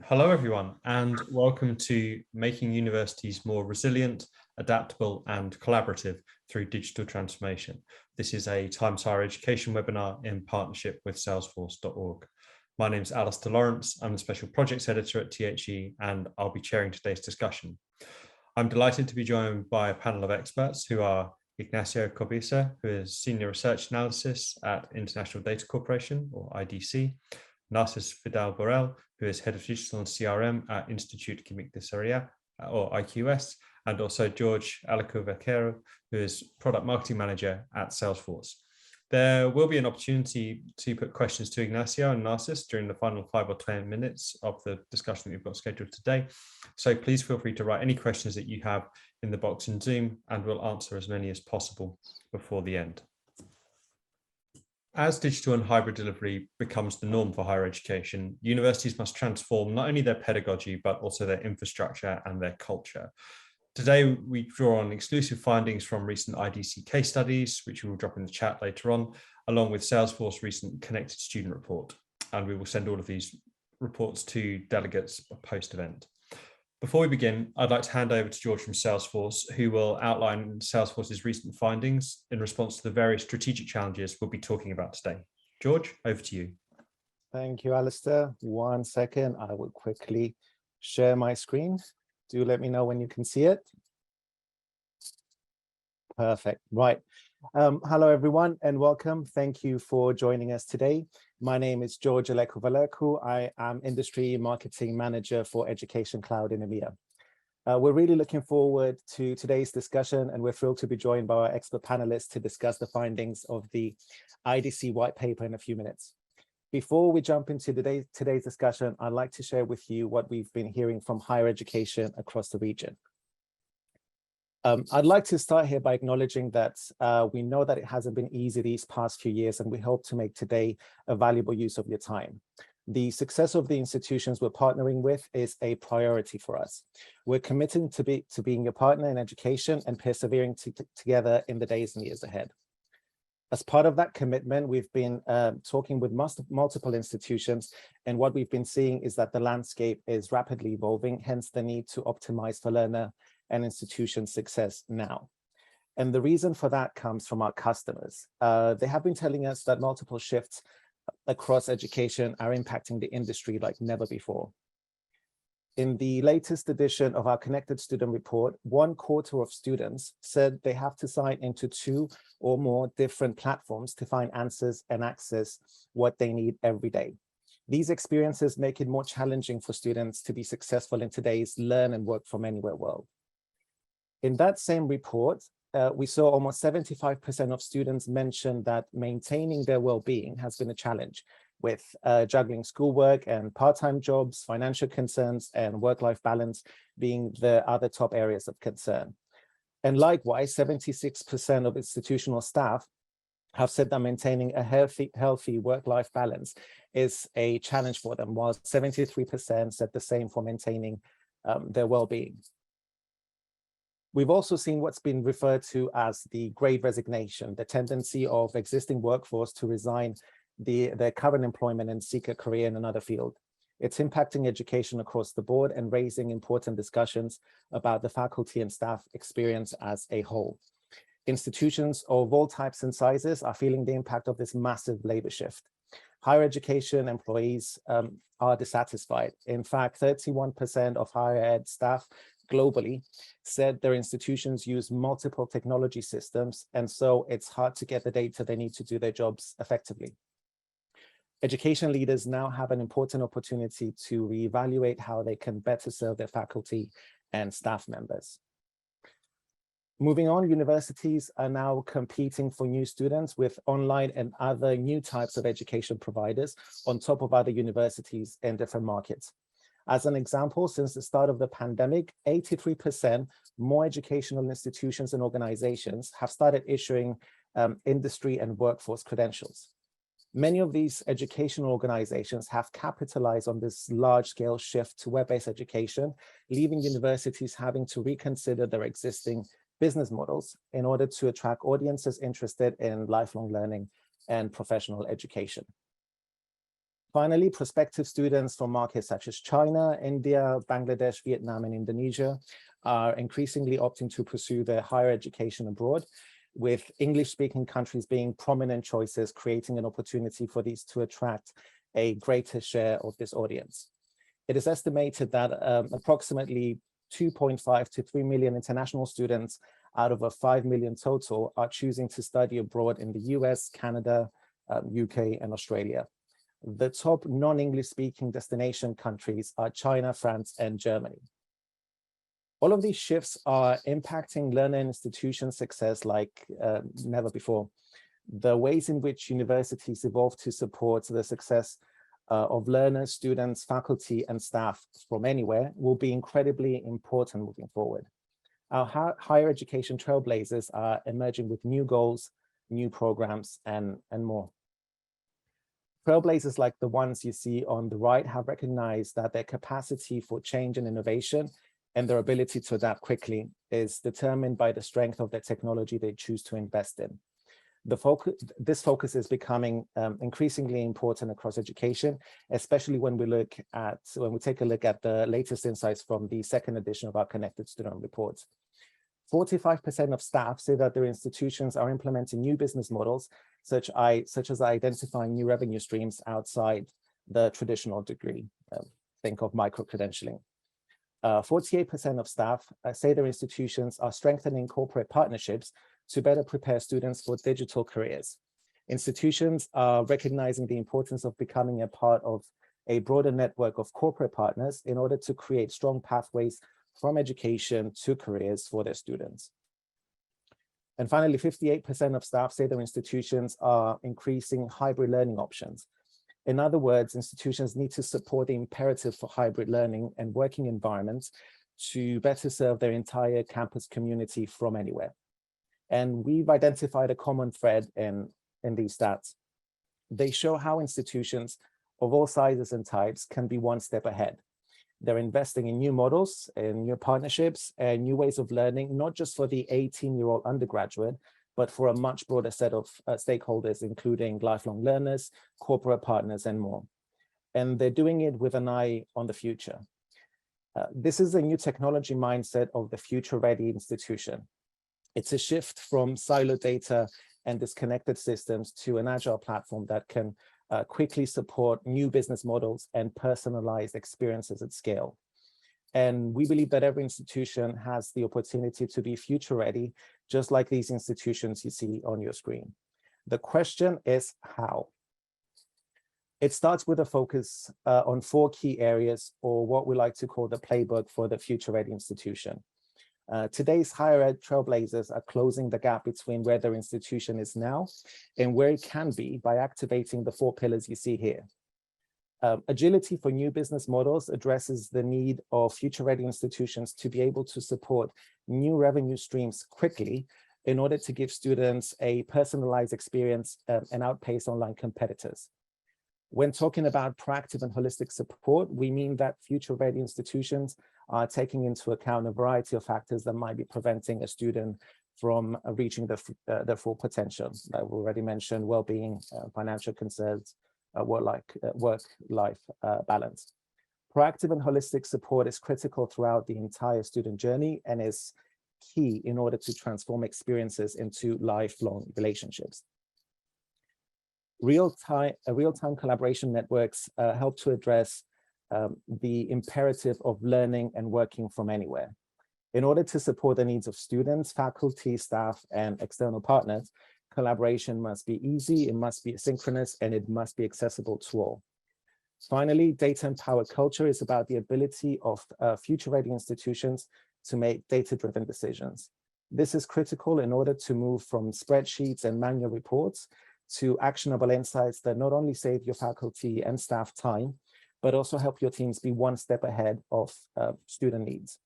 Hello, everyone, and welcome to Making Universities More Resilient, Adaptable and Collaborative Through Digital Transformation. This is a Times Higher Education webinar in partnership with Salesforce.org. My name is Alistair Lawrence. I'm the Special Projects Editor at THE, and I'll be chairing today's discussion. I'm delighted to be joined by a panel of experts who are Ignacio Cobiza, who is Senior Research Analysis at International Data Corporation, or IDC, Narcis Vidal-Borel, who is Head of Digital and CRM at Institut Químic de Sarriá, or IQS, and also George Alaco-Vaquero, who is Product Marketing Manager at Salesforce. There will be an opportunity to put questions to Ignacio and Narcis during the final 5 or 10 minutes of the discussion that we've got scheduled today. So please feel free to write any questions that you have in the box in Zoom, and we'll answer as many as possible before the end. As digital and hybrid delivery becomes the norm for higher education, universities must transform not only their pedagogy, but also their infrastructure and their culture. Today, we draw on exclusive findings from recent IDC case studies, which we will drop in the chat later on, along with Salesforce recent Connected Student Report. And we will send all of these reports to delegates post-event. Before we begin, I'd like to hand over to George from Salesforce, who will outline Salesforce's recent findings in response to the various strategic challenges we'll be talking about today. George, over to you. Thank you, Alistair. 1 second, I will quickly share my screen. Do let me know when you can see it. Perfect, right. Hello, everyone, and welcome. Thank you for joining us today. My name is George Alaco-Vaquero. I am Industry Marketing Manager for Education Cloud in EMEA. We're really looking forward to today's discussion, and we're thrilled to be joined by our expert panelists to discuss the findings of the IDC white paper in a few minutes. Before we jump into today's discussion, I'd like to share with you what we've been hearing from higher education across the region. I'd like to start here by acknowledging that we know that it hasn't been easy these past few years, and we hope to make today a valuable use of your time. The success of the institutions we're partnering with is a priority for us. We're committed to being a partner in education and persevering together in the days and years ahead. As part of that commitment, we've been talking with multiple institutions, and what we've been seeing is that the landscape is rapidly evolving, hence the need to optimize for learner and institution success now. And the reason for that comes from our customers. They have been telling us that multiple shifts across education are impacting the industry like never before. In the latest edition of our Connected Student Report, 1/4 of students said they have to sign into 2 or more different platforms to find answers and access what they need every day. These experiences make it more challenging for students to be successful in today's learn and work from anywhere world. In that same report, we saw almost 75% of students mention that maintaining their well-being has been a challenge, with juggling schoolwork and part-time jobs, financial concerns, and work-life balance being the other top areas of concern. And likewise, 76% of institutional staff have said that maintaining a healthy work-life balance is a challenge for them, while 73% said the same for maintaining their well-being. We've also seen what's been referred to as the Great Resignation, the tendency of existing workforce to resign their current employment and seek a career in another field. It's impacting education across the board and raising important discussions about the faculty and staff experience as a whole. Institutions of all types and sizes are feeling the impact of this massive labor shift. Higher education employees are dissatisfied. In fact, 31% of higher ed staff globally said their institutions use multiple technology systems, and so it's hard to get the data they need to do their jobs effectively. Education leaders now have an important opportunity to reevaluate how they can better serve their faculty and staff members. Moving on, universities are now competing for new students with online and other new types of education providers on top of other universities in different markets. As an example, since the start of the pandemic, 83% more educational institutions and organizations have started issuing industry and workforce credentials. Many of these educational organizations have capitalized on this large-scale shift to web-based education, leaving universities having to reconsider their existing business models in order to attract audiences interested in lifelong learning and professional education. Finally, prospective students from markets such as China, India, Bangladesh, Vietnam, and Indonesia are increasingly opting to pursue their higher education abroad, with English-speaking countries being prominent choices, creating an opportunity for these to attract a greater share of this audience. It is estimated that approximately 2.5 to 3 million international students out of a 5 million total are choosing to study abroad in the US, Canada, UK, and Australia. The top non-English speaking destination countries are China, France, and Germany. All of these shifts are impacting learner and institution success like never before. The ways in which universities evolve to support the success of learners, students, faculty, and staff from anywhere will be incredibly important moving forward. Our higher education trailblazers are emerging with new goals, new programs, and more. Trailblazers like the ones you see on the right have recognized that their capacity for change and innovation and their ability to adapt quickly is determined by the strength of the technology they choose to invest in. This focus is becoming increasingly important across education, especially when we take a look at the latest insights from the second edition of our Connected Student Report. 45% of staff say that their institutions are implementing new business models, such as identifying new revenue streams outside the traditional degree. Think of micro-credentialing. 48% of staff say their institutions are strengthening corporate partnerships to better prepare students for digital careers. Institutions are recognizing the importance of becoming a part of a broader network of corporate partners in order to create strong pathways from education to careers for their students. And finally, 58% of staff say their institutions are increasing hybrid learning options. In other words, institutions need to support the imperative for hybrid learning and working environments to better serve their entire campus community from anywhere. And we've identified a common thread in these stats. They show how institutions of all sizes and types can be one step ahead. They're investing in new models and new partnerships and new ways of learning, not just for the 18-year-old undergraduate, but for a much broader set of stakeholders, including lifelong learners, corporate partners, and more. And they're doing it with an eye on the future. This is a new technology mindset of the future-ready institution. It's a shift from siloed data and disconnected systems to an agile platform that can quickly support new business models and personalized experiences at scale. And we believe that every institution has the opportunity to be future ready, just like these institutions you see on your screen. The question is how? It starts with a focus on 4 key areas, or what we like to call the playbook for the future ready institution. Today's higher ed trailblazers are closing the gap between where their institution is now and where it can be by activating the 4 pillars you see here. Agility for new business models addresses the need of future-ready institutions to be able to support new revenue streams quickly in order to give students a personalized experience and outpace online competitors. When talking about proactive and holistic support, we mean that future-ready institutions are taking into account a variety of factors that might be preventing a student from reaching their full potential. I've already mentioned well-being, financial concerns, work-life balance. Proactive and holistic support is critical throughout the entire student journey and is key in order to transform experiences into lifelong relationships. Real-time collaboration networks help to address the imperative of learning and working from anywhere. In order to support the needs of students, faculty, staff, and external partners, collaboration must be easy, it must be asynchronous, and it must be accessible to all. Finally, data-empowered culture is about the ability of future-ready institutions to make data-driven decisions. This is critical in order to move from spreadsheets and manual reports to actionable insights that not only save your faculty and staff time, but also help your teams be one step ahead of student needs.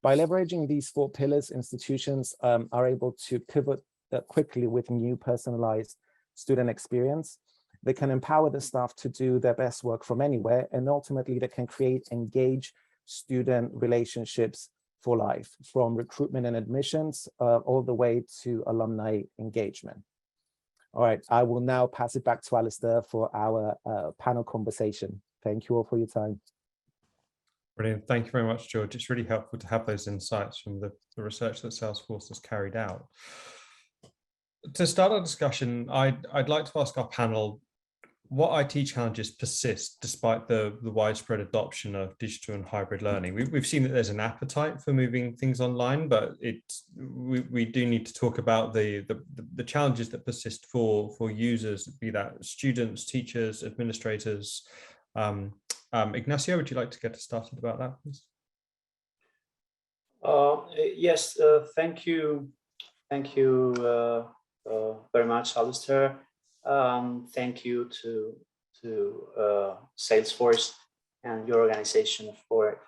By leveraging these 4 pillars, institutions are able to pivot quickly with new personalized student experience. They can empower the staff to do their best work from anywhere, and ultimately they can create engaged student relationships for life, from recruitment and admissions all the way to alumni engagement. All right, I will now pass it back to Alistair for our panel conversation. Thank you all for your time. Brilliant. Thank you very much, George. It's really helpful to have those insights from the research that Salesforce has carried out. To start our discussion, I'd like to ask our panel, what IT challenges persist despite the widespread adoption of digital and hybrid learning? We've seen that there's an appetite for moving things online, but we do need to talk about the challenges that persist for users, be that students, teachers, administrators. Ignacio, would you like to get us started about that, please? Yes, thank you. Thank you very much, Alistair. Thank you to Salesforce and your organization for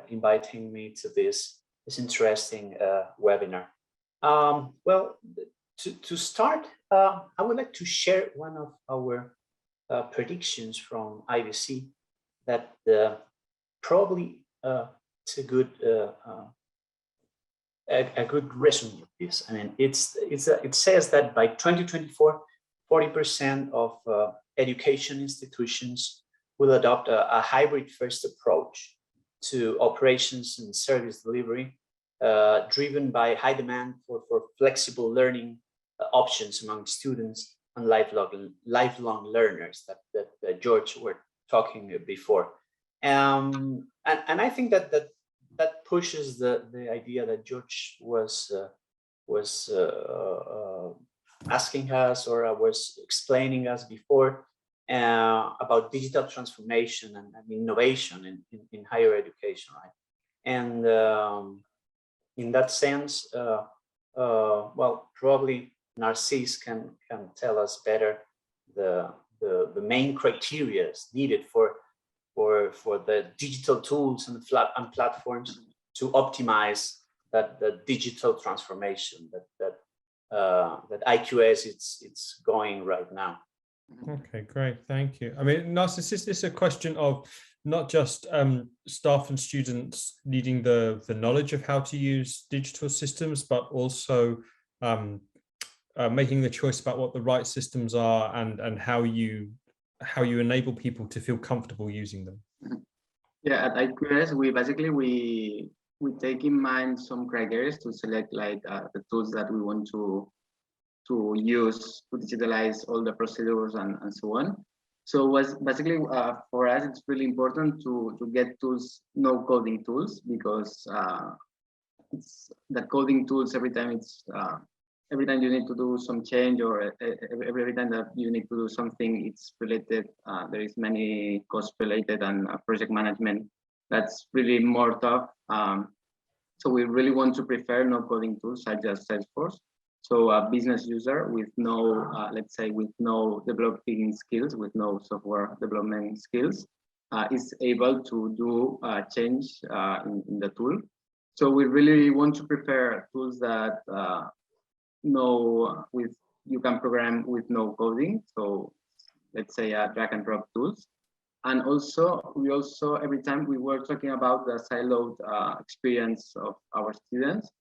inviting me to this interesting webinar. Well, to start, I would like to share one of our predictions from IBC that probably it's a good resume of this. I mean, it says that by 2024, 40% of education institutions will adopt a hybrid first approach to operations and service delivery, driven by high demand for flexible learning options among students and lifelong learners that George were talking before. And I think that pushes the idea that George was asking us, or was explaining us before, about digital transformation and innovation in higher education, right? And in that sense, well, probably Narcisse can tell us better the main criteria needed for the digital tools and platforms to optimize the digital transformation that IQS it's going right now. Okay, great, thank you. I mean, Narcisse, is this a question of not just staff and students needing the knowledge of how to use digital systems, but also making the choice about what the right systems are and how you enable people to feel comfortable using them? Yeah, at IQS, we take in mind some criteria to select like the tools that we want to use to digitalize all the procedures and so on. So basically for us, it's really important to get tools, no coding tools, because it's the coding tools every time you need to do some change, or every time that you need to do something, it's related. There is many cost related and project management that's really more tough. So we really want to prefer no coding tools such as Salesforce. So a business user with no, let's say, with no developing skills, with no software development skills, is able to do change in the tool. So we really want to prepare tools that you can program with no coding. So let's say drag and drop tools. And also, every time we were talking about the siloed experience of our students.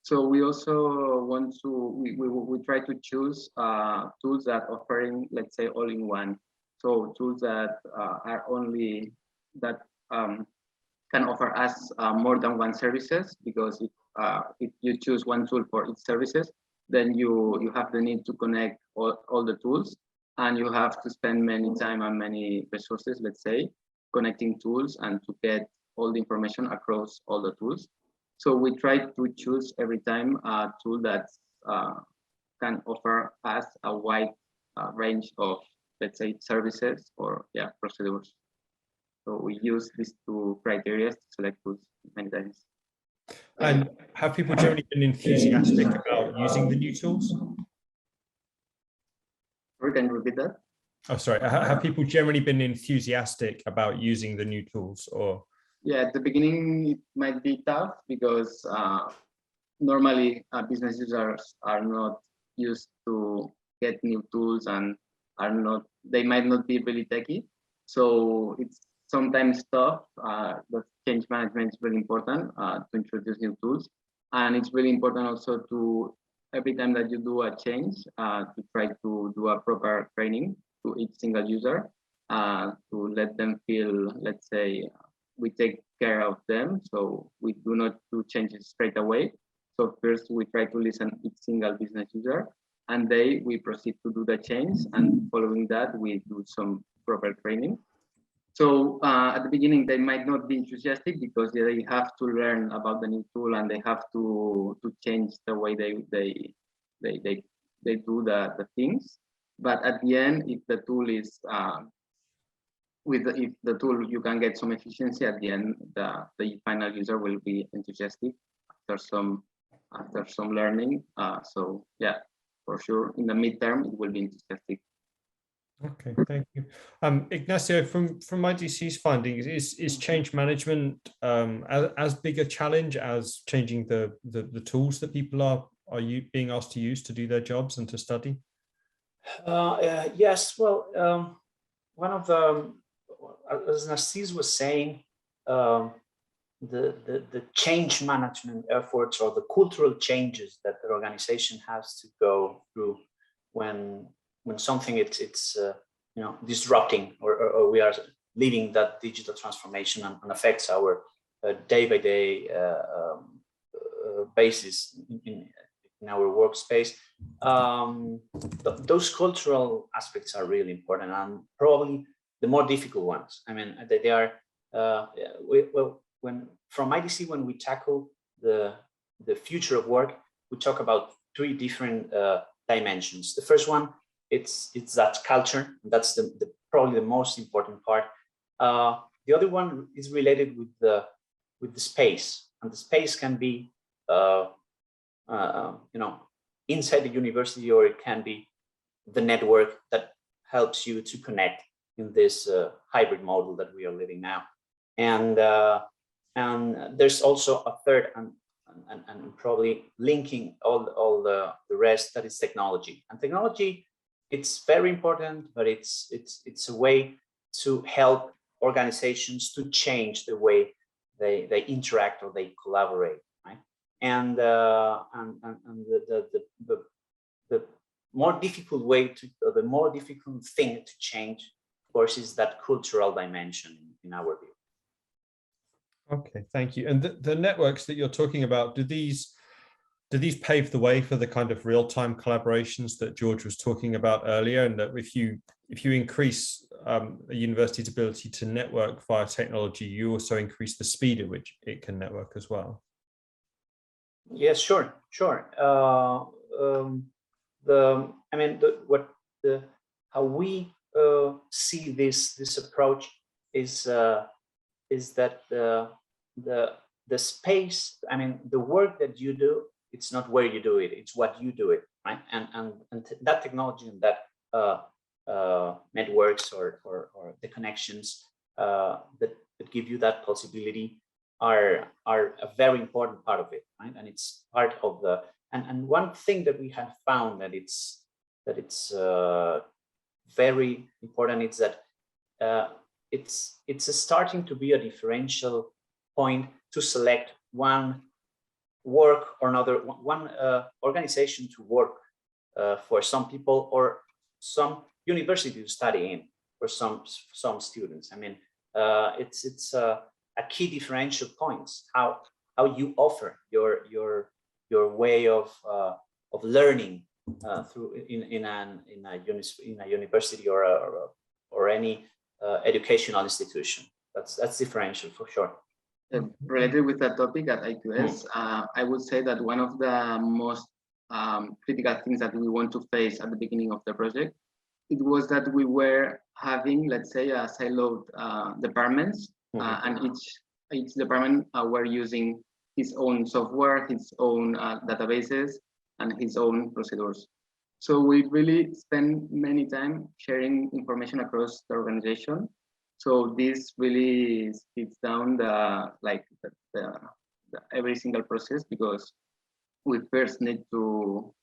So we also want to, we try to choose tools that offering, let's say, all in one. So tools that are only, that can offer us more than one services, because if you choose one tool for each services, then you have the need to connect all the tools, and you have to spend many time and many resources, let's say, connecting tools and to get all the information across all the tools. So we try to choose every time a tool that can offer us a wide range of, let's say, services or procedures. So we use these two criteria to select tools many times. And have people generally been enthusiastic about using the new tools? Sorry, can you repeat that? Oh, sorry. Have people generally been enthusiastic about using the new tools, or? Yeah, at the beginning it might be tough because normally business users are not used to get new tools and they might not be really techy. So it's sometimes tough. But change management is really important to introduce new tools, and it's really important also to every time that you do a change, to try to do a proper training to each single user, to let them feel, let's say, we take care of them. So we do not do changes straight away. So first we try to listen each single business user, and then we proceed to do the change. And following that, we do some proper training. So at the beginning, they might not be enthusiastic because they have to learn about the new tool and they have to change the way they do the things. But at the end, if the tool is if the tool you can get some efficiency, at the end the final user will be enthusiastic after some learning. So yeah, for sure in the midterm it will be enthusiastic. Okay, thank you. Ignacio, from IDC's findings, is change management as big a challenge as changing the tools that people are you being asked to use to do their jobs and to study? Yes, well, one of the, as Narcís was saying, the change management efforts or the cultural changes that the organization has to go through when something it's disrupting or we are leading that digital transformation and affects our day-by-day basis in our workspace. Those cultural aspects are really important and probably the more difficult ones. I mean, they are when from IDC, when we tackle the future of work, we talk about three different dimensions. The first one, it's that culture. That's probably the most important part. The other one is related with the space, and the space can be inside the university, or it can be the network that helps you to connect in this hybrid model that we are living now. And there's also a third and probably linking all the rest, that is technology. And technology, it's very important, but it's a way to help organizations to change the way they interact or they collaborate, right? And the more difficult way to, or the more difficult thing to change, of course, is that cultural dimension in our view. Okay, thank you. And the networks that you're talking about, do these pave the way for the kind of real-time collaborations that George was talking about earlier? And that if you increase a university's ability to network via technology, you also increase the speed at which it can network as well. Yes, sure. How we see this approach is that the space, I mean, the work that you do, it's not where you do it, it's what you do it, right? And that technology and that networks or the connections that give you that possibility are a very important part of it, right? And it's part of the, and one thing that we have found that it's very important is that it's starting to be a differential point to select one work or another, one organization to work for some people or some university to study in for some students. I mean, it's a key differential points, how you offer your way of learning through in a university or any educational institution. That's differential for sure. Related with that topic at IQS, I would say that one of the most critical things that we want to face at the beginning of the project, it was that we were having, let's say, a siloed departments, and each department were using his own software, his own databases, and his own procedures. So we really spend many time sharing information across the organization. So this really speeds down the every single process, because we first need to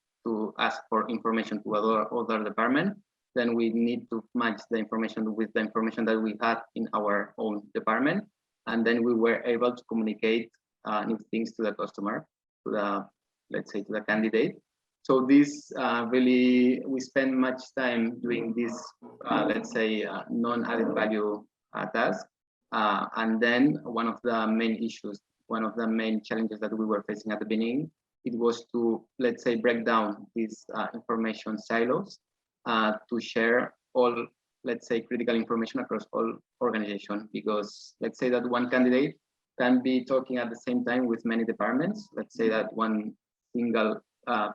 ask for information to other department. Then we need to match the information with the information that we had in our own department, and then we were able to communicate new things to the customer, to the, let's say, to the candidate. So this really, we spend much time doing this, let's say, non-added value task. And then one of the main issues, one of the main challenges that we were facing at the beginning, it was to, let's say, break down these information silos to share all, let's say, critical information across all organizations. Because let's say that one candidate can be talking at the same time with many departments. Let's say that one single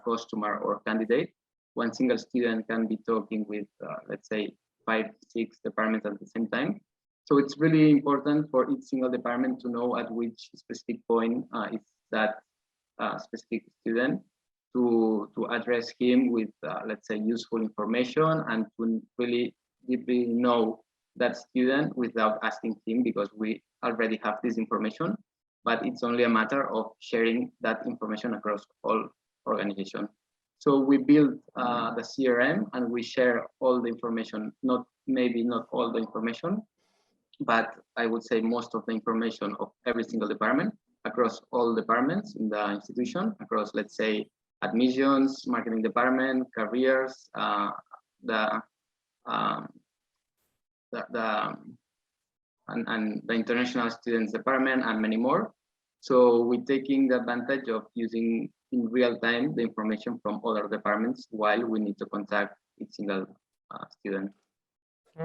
customer or candidate, one single student can be talking with, let's say, 5, 6 departments at the same time. So it's really important for each single department to know at which specific point is that specific student, to address him with, let's say, useful information, and to really deeply know that student without asking him, because we already have this information, but it's only a matter of sharing that information across all organizations. So we build the CRM and we share all the information, maybe not all the information, but I would say most of the information of every single department across all departments in the institution, across, let's say, admissions, marketing department, careers, and the international students department, and many more. So we're taking the advantage of using in real time the information from other departments while we need to contact each single student.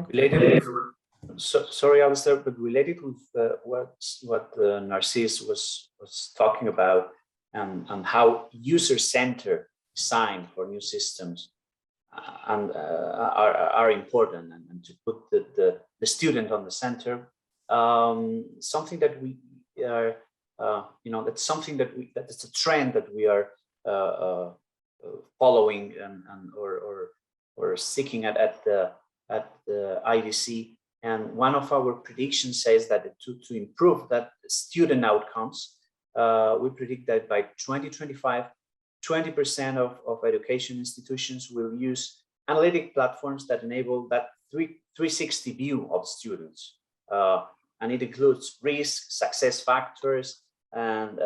Related, sorry, Alistair, but related with what Narcís was talking about, and how user-centered design for new systems are important, and to put the student on the center. Something that we are, that's something that's a trend that we are following or seeking at the IDC. And one of our predictions says that to improve that student outcomes, we predict that by 2025, 20% of education institutions will use analytic platforms that enable that 360 view of students. And it includes risk, success factors, and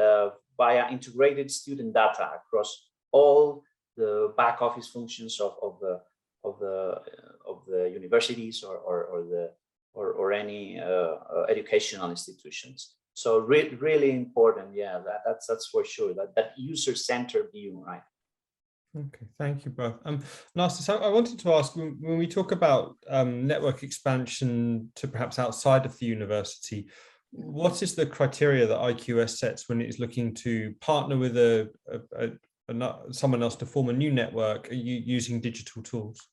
via integrated student data across all the back office functions of the universities or any educational institutions. So really important, yeah. That's for sure. That user-centered view, right? Okay, thank you both. Lastly, so I wanted to ask, when we talk about network expansion to perhaps outside of the university, what is the criteria that IQS sets when it is looking to partner with someone else to form a new network using digital tools?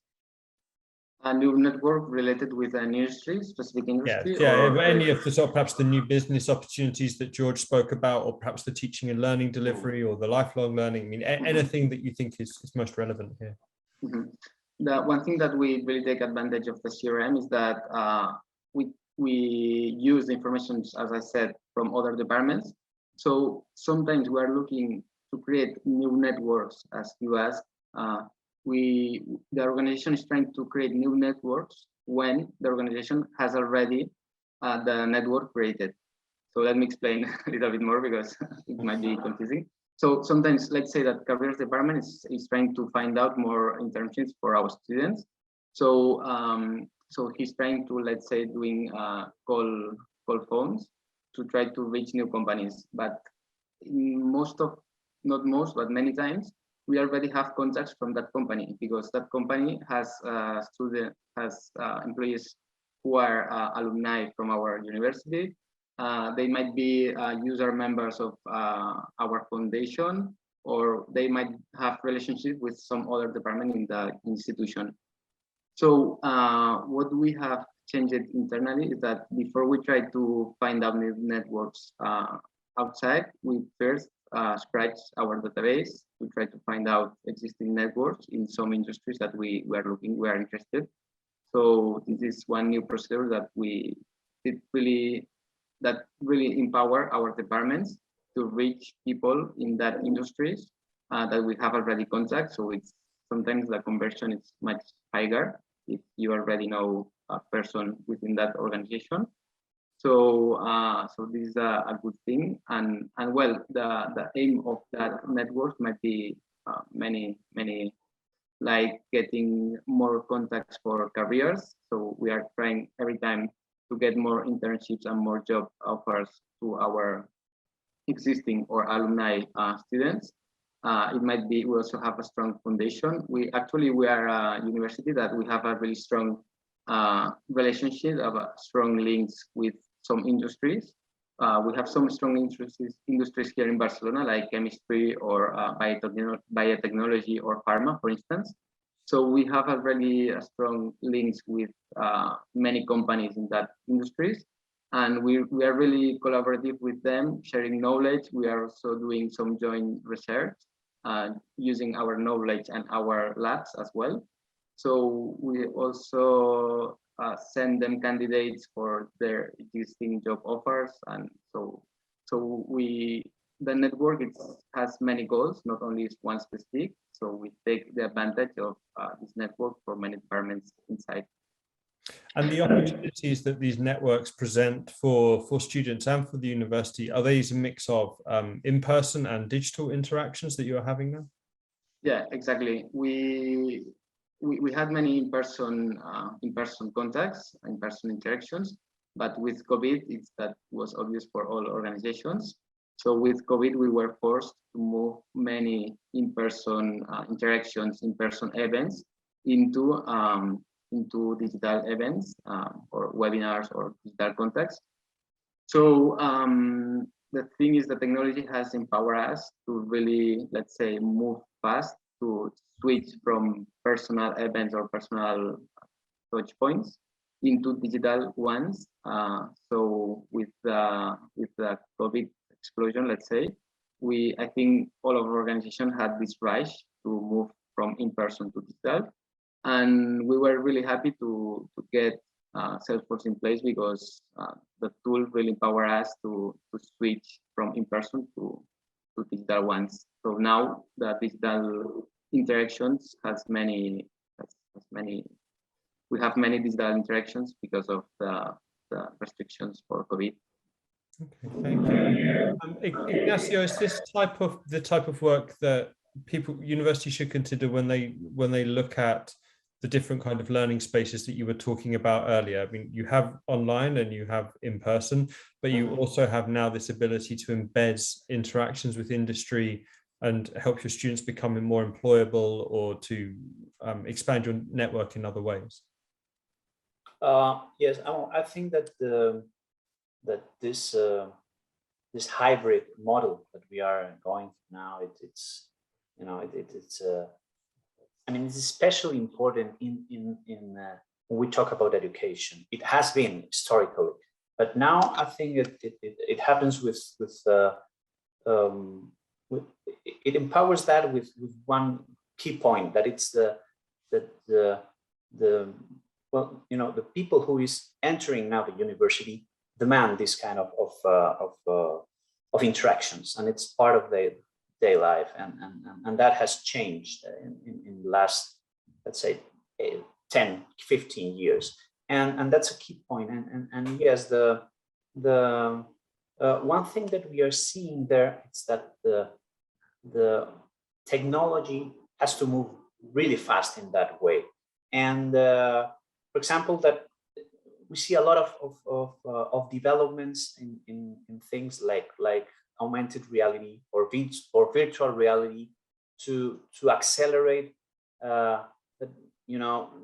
A new network related with an industry, specific industry? Yeah, any of the sort of perhaps the new business opportunities that George spoke about, or perhaps the teaching and learning delivery, or the lifelong learning. I mean, anything that you think is most relevant here. The one thing that we really take advantage of the CRM is that we use information, as I said, from other departments. So sometimes we are looking to create new networks, as you asked. The organization is trying to create new networks when the organization has already the network created. So let me explain a little bit more, because it might be confusing. So sometimes, let's say that careers department is trying to find out more internships for our students. So so he's trying to, let's say, doing call phones to try to reach new companies. But not most, but many times, we already have contacts from that company, because that company has employees who are alumni from our university. They might be user members of our foundation, or they might have relationship with some other department in the institution. So what we have changed internally is that before we try to find out new networks outside, we first scratch our database to try to find out existing networks in some industries that we are interested. So this is one new procedure that really empower our departments to reach people in that industries that we have already contact. So it's sometimes the conversion is much higher if you already know a person within that organization. So so this is a good thing, and well, the aim of that network might be many like getting more contacts for careers. So we are trying every time to get more internships and more job offers to our existing or alumni students. It might be, we also have a strong foundation. We are a university that we have a really strong relationship, strong links with some industries. We have some strong industries here in Barcelona, like chemistry or biotechnology or pharma, for instance. So we have a really strong links with many companies in that industries. And we are really collaborative with them, sharing knowledge. We are also doing some joint research, using our knowledge and our labs as well. So we also send them candidates for their existing job offers, and so the network has many goals, not only one specific. So we take the advantage of this network for many departments inside. And the opportunities that these networks present for students and for the university, are these a mix of in-person and digital interactions that you're having now? Yeah, exactly. We had many in-person contacts, in-person interactions, but with COVID, that was obvious for all organizations. So with COVID, we were forced to move many in-person interactions, in-person events into digital events or webinars or digital contacts. So the thing is, the technology has empowered us to really, let's say, move fast to switch from personal events or personal touch points into digital ones. So with the COVID explosion, let's say, I think all of our organization had this rush to move from in-person to digital. And we were really happy to get Salesforce in place, because the tool really empowered us to switch from in-person to digital ones. So now the digital interactions we have many digital interactions because of the restrictions for COVID. Okay, thank you. Ignacio, is this the type of work that universities should consider when they look at the different kind of learning spaces that you were talking about earlier? I mean, you have online and you have in person, but you also have now this ability to embed interactions with industry and help your students become more employable, or to expand your network in other ways. Yes, I think that this hybrid model that we are going through now, it's I mean, it's especially important in when we talk about education. It has been historically, but now I think it happens with it empowers that with one key point, that it's the people who is entering now the university demand this kind of interactions, and it's part of their day life, and that has changed in the last, let's say, 10, 15 years, and that's a key point. And yes, the one thing that we are seeing there is that the technology has to move really fast in that way. And for example, that we see a lot of developments in things like augmented reality or virtual reality to accelerate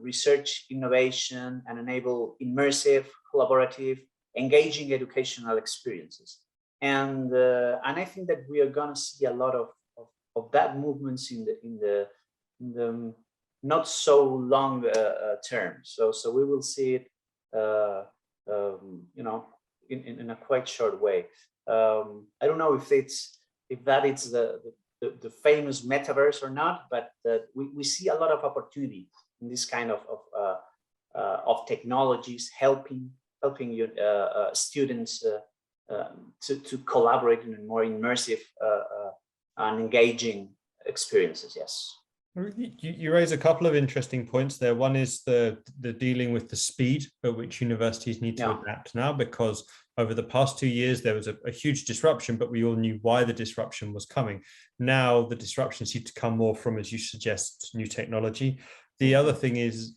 research, innovation, and enable immersive, collaborative, engaging educational experiences. And I think that we are going to see a lot of that movements in the not so long term. So we will see it in a quite short way. I don't know if that is the famous metaverse or not, but we see a lot of opportunity in this kind of technologies helping your students to collaborate in more immersive and engaging experiences. Yes. You raise a couple of interesting points there. One is the dealing with the speed at which universities need to adapt now, because over the past 2 years, there was a huge disruption, but we all knew why the disruption was coming. Now the disruption seems to come more from, as you suggest, new technology. The other thing is,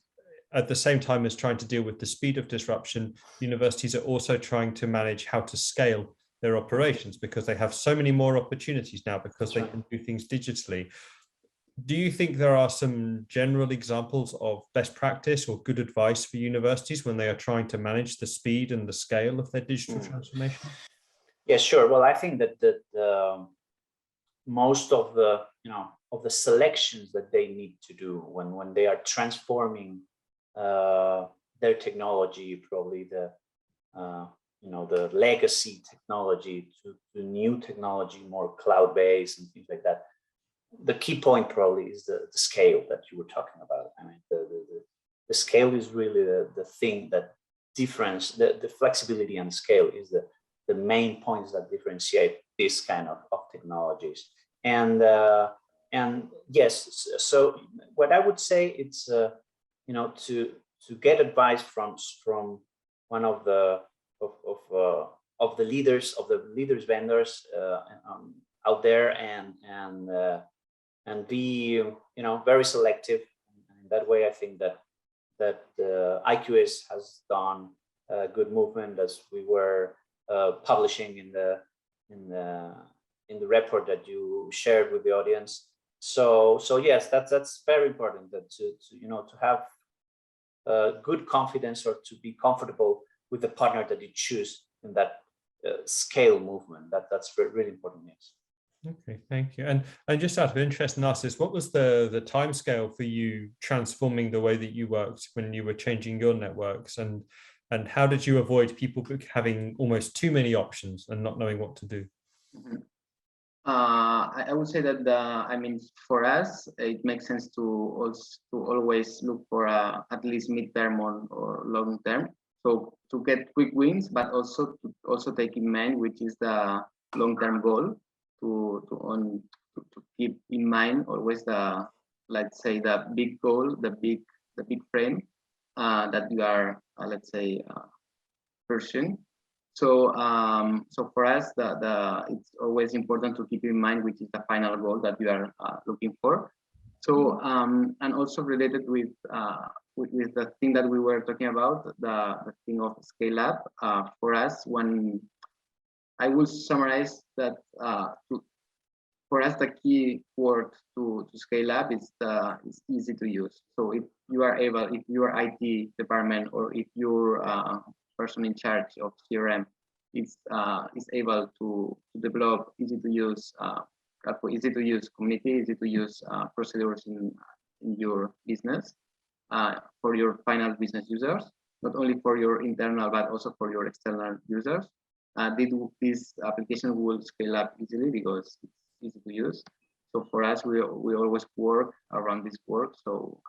at the same time as trying to deal with the speed of disruption, universities are also trying to manage how to scale their operations, because they have so many more opportunities now because they can do things digitally. Do you think there are some general examples of best practice or good advice for universities when they are trying to manage the speed and the scale of their digital transformation? Yeah, sure. Well, I think that most of the selections that they need to do when they are transforming their technology, probably the legacy technology to new technology, more cloud-based and things like that. The key point probably is the scale that you were talking about. I mean, the scale is really the thing that difference, the flexibility and scale is the main points that differentiate this kind of technologies. And yes, so what I would say, it's to get advice from one of the leaders vendors out there, and be very selective. And in that way, I think that IQS has done a good movement, as we were publishing in the report that you shared with the audience. So yes, that's very important, that to have good confidence, or to be comfortable with the partner that you choose in that scale movement. That's really important. Yes. Okay, thank you. And just out of interest, Narcis, what was the time scale for you transforming the way that you worked when you were changing your networks, and how did you avoid people having almost too many options and not knowing what to do? I would say that for us, it makes sense to always look for at least mid-term or long-term. So to get quick wins, but also take in mind which is the long-term goal. To keep in mind always the, let's say, the big goal, the big frame that you are let's say pursuing. So for us, it's always important to keep in mind which is the final goal that you are looking for. So and also related with the thing that we were talking about, the thing of scale up. For us, when I will summarize that for us, the key word to scale up is easy to use. So if you are able, if your IT department, or if your person in charge of CRM is able to develop easy to use community, easy to use procedures in your business for your final business users, not only for your internal but also for your external users. This application will scale up easily because it's easy to use. So for us, we always work around this work. So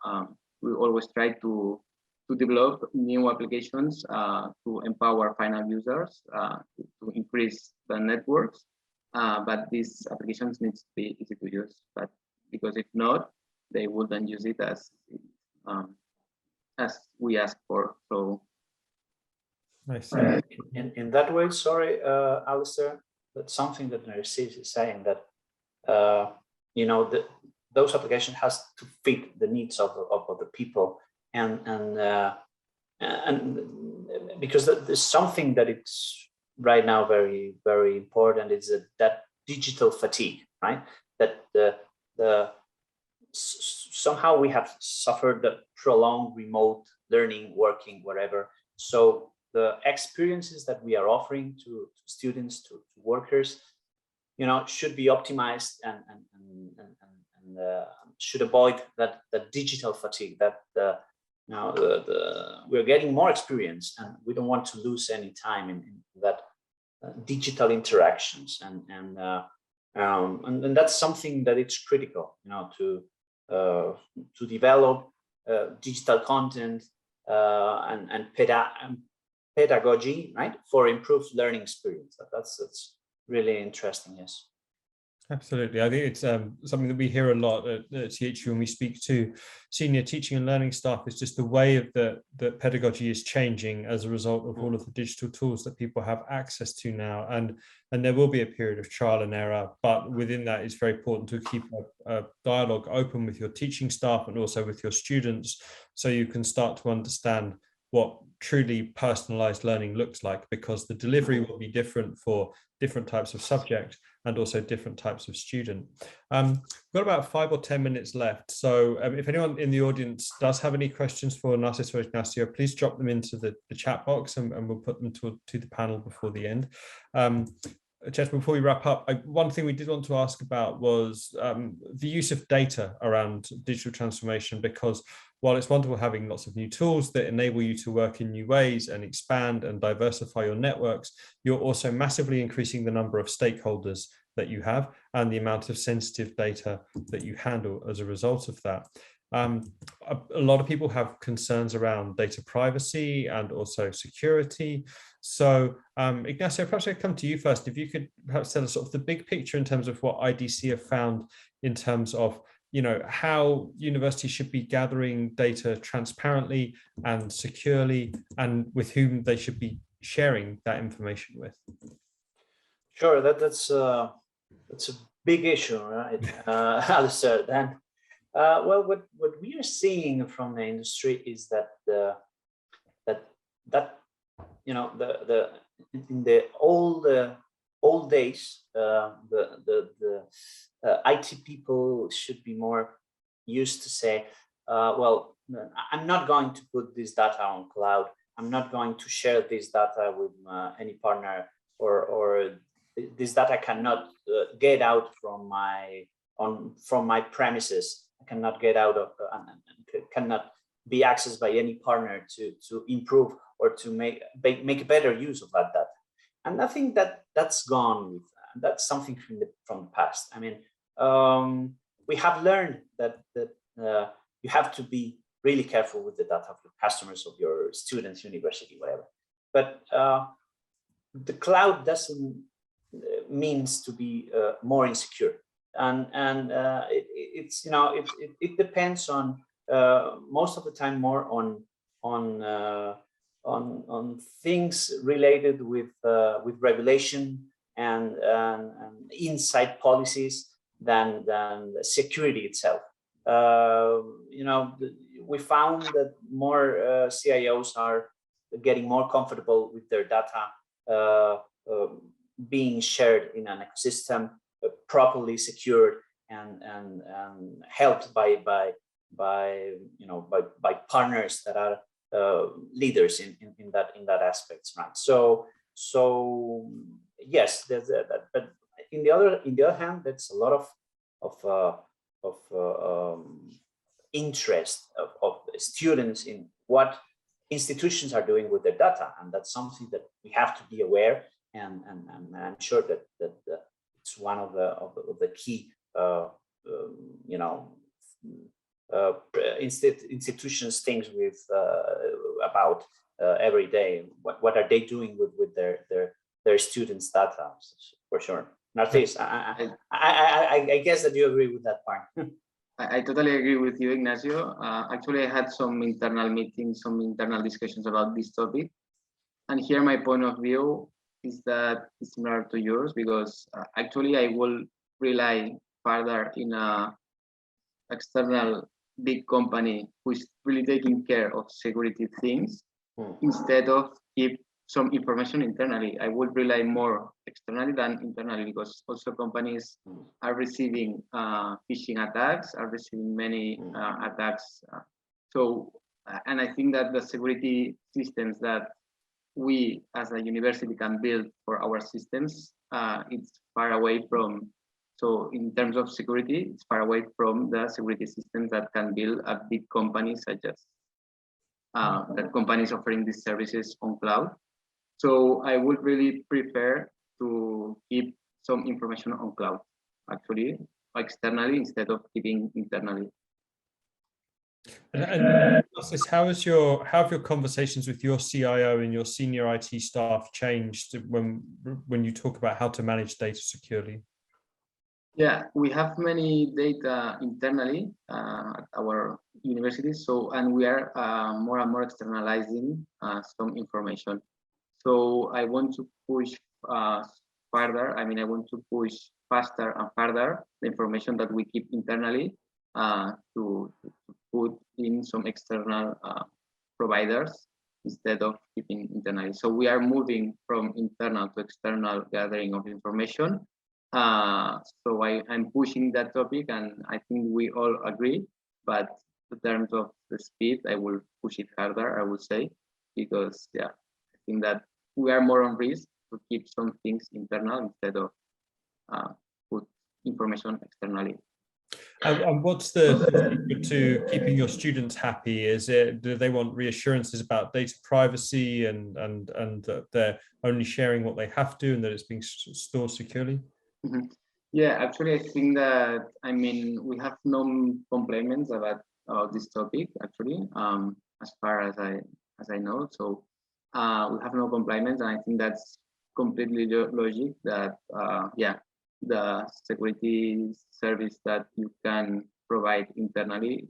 we always try to develop new applications to empower final users, to increase the networks. But these applications need to be easy to use. But because if not, they wouldn't use it as we ask for. So. Nice. In that way, sorry, Alistair, that's something that Narcis is saying, that those applications has to fit the needs of the people, and because there's something that it's right now very, very important, is that digital fatigue, right? That somehow we have suffered the prolonged remote learning, working, whatever. So the experiences that we are offering to students, to workers, should be optimized and should avoid that digital fatigue. That we're getting more experience, and we don't want to lose any time in that digital interactions, and that's something that it's critical, to develop digital content and pedagogy, right, for improved learning experience. That's really interesting. Yes. Absolutely. I think it's something that we hear a lot at THU when we speak to senior teaching and learning staff. Is just the way of the pedagogy is changing as a result of all of the digital tools that people have access to now. And there will be a period of trial and error, but within that, it's very important to keep a dialogue open with your teaching staff and also with your students, so you can start to understand what truly personalized learning looks like, because the delivery will be different for different types of subject and also different types of student. We've got about 5 or 10 minutes left. So if anyone in the audience does have any questions for Narciso or Ignacio, please drop them into the chat box and we'll put them to the panel before the end. Jess, before we wrap up, one thing we did want to ask about was the use of data around digital transformation, because while it's wonderful having lots of new tools that enable you to work in new ways and expand and diversify your networks, you're also massively increasing the number of stakeholders that you have and the amount of sensitive data that you handle as a result of that. A lot of people have concerns around data privacy and also security. So Ignacio, perhaps I'd come to you first. If you could perhaps tell us sort of the big picture in terms of what IDC have found in terms of, you know, how universities should be gathering data transparently and securely, and with whom they should be sharing that information with. Sure, that's a big issue, right? Alistair. And well, what we are seeing from the industry is that you know, in the old days, the IT people should be more used to say, well, I'm not going to put this data on cloud. I'm not going to share this data with any partner, or this data cannot get out from my premises. I cannot get out of and cannot be accessed by any partner to improve or to make a better use of that data. And I think that's gone with that. That's something from the past. I mean, we have learned that you have to be really careful with the data of your customers, of your students, university, whatever. But the cloud doesn't means to be more insecure, and it's, you know, it depends on most of the time more on things related with regulation and inside policies than security itself. You know, we found that more CIOs are getting more comfortable with their data being shared in an ecosystem, properly secured and helped by partners that are leaders in that aspects, right? So yes, there's that. But in the other hand, that's a lot of interest of students in what institutions are doing with their data, and that's something that we have to be aware. And I'm sure that it's one of the key institutions things with about every day. What are they doing with their students' data, for sure. Narcis, I guess that you agree with that part. I totally agree with you, Ignacio. Actually, I had some internal meetings, some internal discussions about this topic. And here my point of view is that it's similar to yours, because actually I will rely further in a external big company who is really taking care of security things instead of keep some information internally. I would rely more externally than internally, because also companies are receiving phishing attacks, are receiving many attacks. And I think that the security systems that we as a university can build for our systems, it's far away from, so in terms of security, it's far away from the security systems that can build at big companies, such as that companies offering these services on cloud. So I would really prefer to keep some information on cloud, actually, externally instead of keeping internally. And how have your conversations with your CIO and your senior IT staff changed when you talk about how to manage data securely? Yeah, we have many data internally at our university. So, and we are more and more externalizing some information. So I want to push further. I mean, I want to push faster and further the information that we keep internally to put in some external providers instead of keeping internally. So we are moving from internal to external gathering of information. So I'm pushing that topic, and I think we all agree. But in terms of the speed, I will push it harder, I would say, because yeah, I think that we are more on risk to keep some things internal instead of put information externally. And what's the secret to keeping your students happy? Is it, do they want reassurances about data privacy and that they're only sharing what they have to and that it's being stored securely? Mm-hmm. Yeah, actually, I think that, I mean, we have no complaints about this topic, actually, as far as I know. So we have no complaints, and I think that's completely logic that, yeah, the security service that you can provide internally is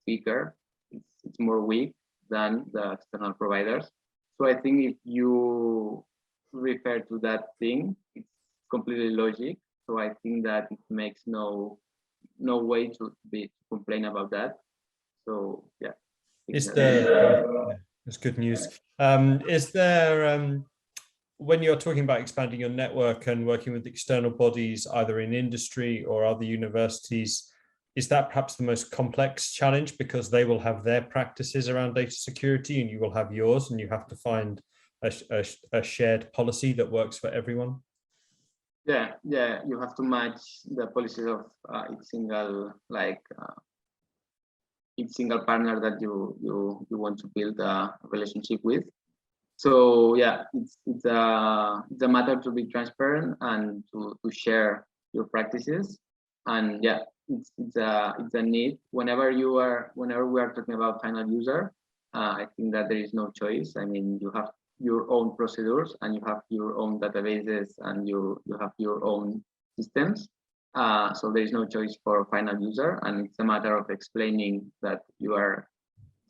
weaker, it's more weak than the external providers. So I think if you refer to that thing, it's completely logic. So I think that it makes no way to complain about that. So yeah. Is there, that's good news. Is there, when you're talking about expanding your network and working with external bodies, either in industry or other universities, is that perhaps the most complex challenge because they will have their practices around data security and you will have yours, and you have to find a shared policy that works for everyone? Yeah, you have to match the policies of each single each single partner that you want to build a relationship with. So yeah, it's a matter to be transparent and to share your practices. And yeah, it's a need. Whenever we are talking about final user, I think that there is no choice. I mean, you have your own procedures and you have your own databases and you have your own systems. So there is no choice for final user, and it's a matter of explaining that you are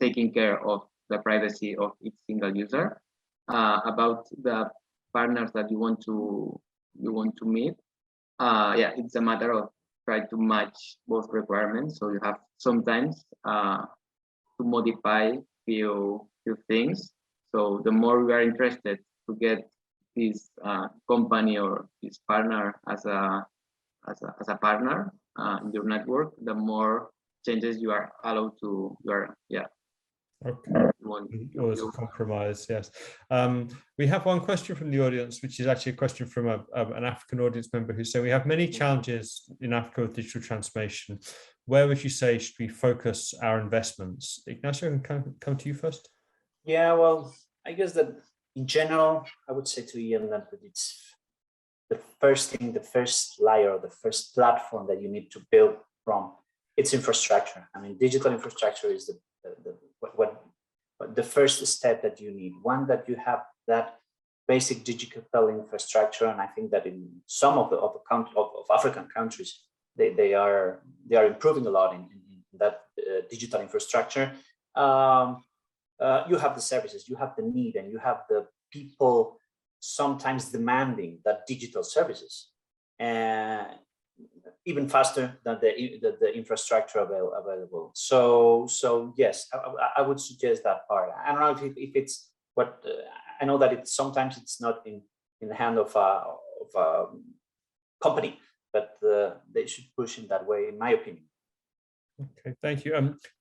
taking care of the privacy of each single user. About the partners that you want to meet, yeah, it's a matter of try to match both requirements. So you have sometimes to modify few things. So the more we are interested to get this company or this partner as a partner in your network, the more changes you are allowed to. Okay. Always a compromise, yes. We have one question from the audience, which is actually a question from an African audience member who said, we have many challenges in Africa with digital transformation. Where would you say should we focus our investments? Ignacio, can come to you first. Yeah, well, I guess that in general, I would say to Ian that it's the first thing, the first layer, the first platform that you need to build from, it's infrastructure. I mean, digital infrastructure is the first step that you need. One, that you have that basic digital infrastructure, and I think that in some of African countries, they are improving a lot in that digital infrastructure. You have the services, you have the need, and you have the people sometimes demanding that digital services, and even faster than the infrastructure available. So yes, I would suggest that part. I don't know if it's what I know that sometimes it's not in the hand of a company, but they should push in that way, in my opinion. Okay, thank you.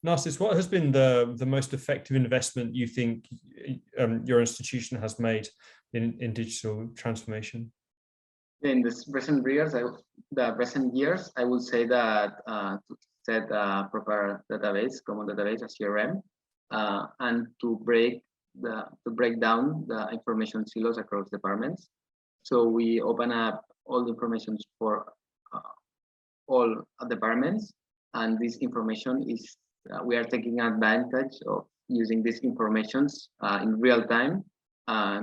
Narcis, what has been the most effective investment you think your institution has made in digital transformation? In this recent years, I would say that to set a proper database, common database, a CRM, and to break down the information silos across departments. So we open up all the information for all departments, and this information is we are taking advantage of using these informations in real time.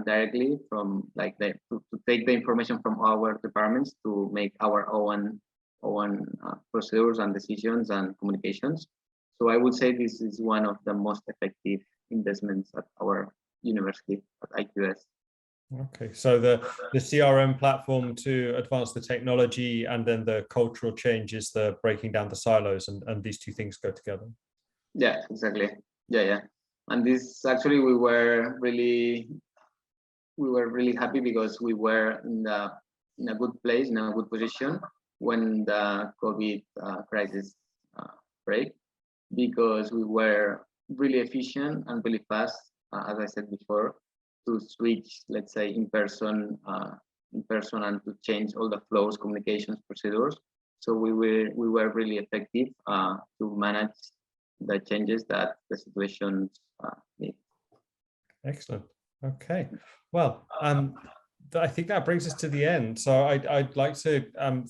Directly from to take the information from our departments to make our own own procedures and decisions and communications. So I would say this is one of the most effective investments at our university at IQS. Okay, so the CRM platform to advance the technology, and then the cultural change is the breaking down the silos, and these two things go together. Yeah, exactly. Yeah. And this actually we were really happy because we were in a good place, in a good position when the COVID crisis break, because we were really efficient and really fast, as I said before, to switch, let's say, in person and to change all the flows, communications, procedures. So we were really effective to manage the changes that the situation needs. Excellent. Okay. Well, I think that brings us to the end. So I'd like to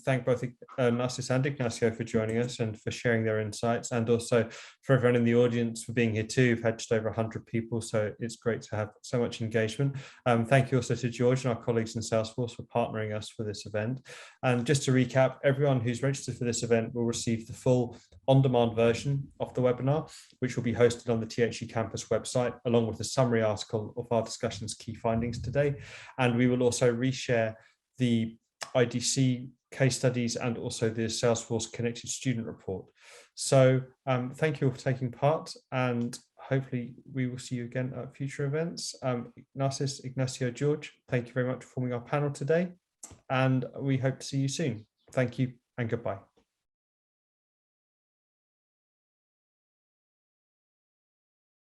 thank both Narcis and Ignacio for joining us and for sharing their insights, and also for everyone in the audience for being here too. We've had just over 100 people, so it's great to have so much engagement. Thank you also to George and our colleagues in Salesforce for partnering us for this event. And just to recap, everyone who's registered for this event will receive the full on-demand version of the webinar, which will be hosted on the THE Campus website, along with a summary article of our discussion's key findings today. And we will also reshare the IDC case studies and also the Salesforce Connected Student Report. So thank you all for taking part, and hopefully we will see you again at future events. Narcis, Ignacio, George, thank you very much for forming our panel today, and we hope to see you soon. Thank you and goodbye.